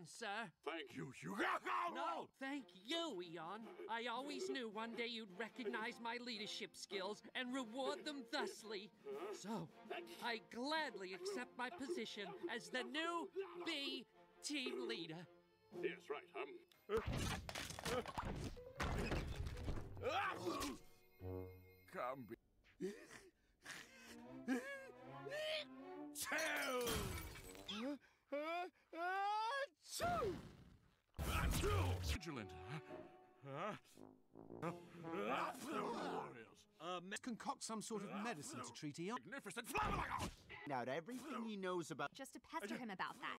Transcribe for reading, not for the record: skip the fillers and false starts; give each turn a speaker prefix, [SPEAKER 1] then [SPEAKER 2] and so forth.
[SPEAKER 1] Eon, sir.
[SPEAKER 2] Thank you,
[SPEAKER 1] No, thank you, Eon. I always knew one day you'd recognize my leadership skills and reward them thusly. So, I gladly accept my position as the new B team leader.
[SPEAKER 2] Yes, right. Come be. Vigilant. Warriors.
[SPEAKER 3] Concoct some sort of medicine to treat Eon.
[SPEAKER 2] Magnificent. Flabbergasted.
[SPEAKER 4] Out everything he knows about.
[SPEAKER 5] Just to pester him about that.